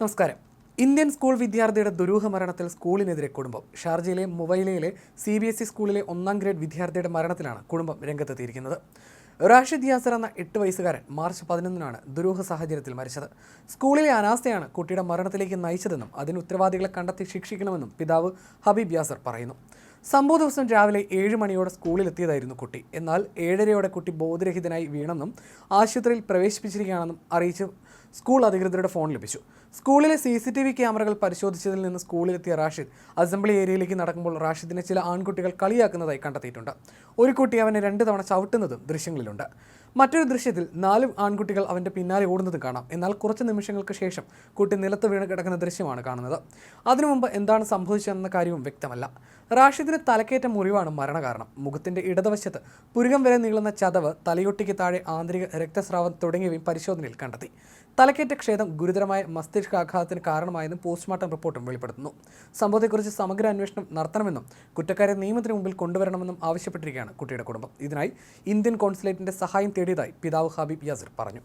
നമസ്കാരം. Indian school വിദ്യാർത്ഥിയുടെ ദുരൂഹ മരണത്തിൽ സ്കൂളിനെതിരെ കുടുംബം. ഷാർജയിലെ മുവൈലയിലെ CBSE സ്കൂളിലെ 1ാം ഗ്രേഡ് വിദ്യാർത്ഥിയുടെ മരണത്തിലാണ് കുടുംബം രംഗത്തെത്തിയിരിക്കുന്നത്. റാഷിദ് യാസർ എന്ന 8 വയസ്സുകാരൻ മാർച്ച് 11-നാണ് ദുരൂഹ സാഹചര്യത്തിൽ മരിച്ചത്. സ്കൂളിലെ അനാസ്ഥയാണ് കുട്ടിയുടെ മരണത്തിലേക്ക് നയിച്ചതെന്നും അതിന് ഉത്തരവാദികളെ കണ്ടെത്തി ശിക്ഷിക്കണമെന്നും പിതാവ് ഹബീബ് യാസർ പറയുന്നു. സംഭവ ദിവസം രാവിലെ 7 മണിയോടെ സ്കൂളിലെത്തിയതായിരുന്നു കുട്ടി. എന്നാൽ 7:30യോടെ കുട്ടി ബോധരഹിതനായി വീണെന്നും ആശുപത്രിയിൽ പ്രവേശിപ്പിച്ചിരിക്കുകയാണെന്നും അറിയിച്ച് സ്കൂൾ അധികൃതരുടെ ഫോൺ ലഭിച്ചു. സ്കൂളിലെ CCTV ക്യാമറകൾ പരിശോധിച്ചതിൽ നിന്ന് സ്കൂളിലെത്തിയ റാഷിദ് അസംബ്ലി ഏരിയയിലേക്ക് നടക്കുമ്പോൾ റാഷിദിനെ ചില ആൺകുട്ടികൾ കളിയാക്കുന്നതായി കണ്ടെത്തിയിട്ടുണ്ട്. ഒരു കുട്ടി അവനെ 2 തവണ ചവിട്ടുന്നതും ദൃശ്യങ്ങളിലുണ്ട്. മറ്റൊരു ദൃശ്യത്തിൽ 4 ആൺകുട്ടികൾ അവൻ്റെ പിന്നാലെ ഓടുന്നത് കാണാം. എന്നാൽ കുറച്ച് നിമിഷങ്ങൾക്ക് ശേഷം കുട്ടി നിലത്ത് വീണ് കിടക്കുന്ന ദൃശ്യമാണ് കാണുന്നത്. അതിനു മുമ്പ് എന്താണ് സംഭവിച്ചതെന്ന കാര്യവും വ്യക്തമല്ല. റാഷിദിന് തലക്കേറ്റ മുറിവാണ് മരണകാരണം. മുഖത്തിൻ്റെ ഇടതുവശത്ത് പുരുകം വരെ നീളുന്ന ചതവ്, തലയൊട്ടിക്ക് താഴെ ആന്തരിക രക്തസ്രാവം തുടങ്ങിയവയും പരിശോധനയിൽ കണ്ടെത്തി. തലക്കേറ്റ ക്ഷതം ഗുരുതരമായ മസ്തിഷ്കാഘാതത്തിന് കാരണമായെന്നും പോസ്റ്റ്മോർട്ടം റിപ്പോർട്ടും വെളിപ്പെടുത്തുന്നു. സംഭവത്തെക്കുറിച്ച് സമഗ്ര അന്വേഷണം നടത്തണമെന്നും കുറ്റക്കാരെ നിയമത്തിന് മുമ്പിൽ കൊണ്ടുവരണമെന്നും ആവശ്യപ്പെട്ടിരിക്കുകയാണ് കുട്ടിയുടെ കുടുംബം. ഇതിനായി ഇന്ത്യൻ കോൺസുലേറ്റിന്റെ സഹായം തേടിയതായി പിതാവ് ഹബീബ് യാസർ പറഞ്ഞു.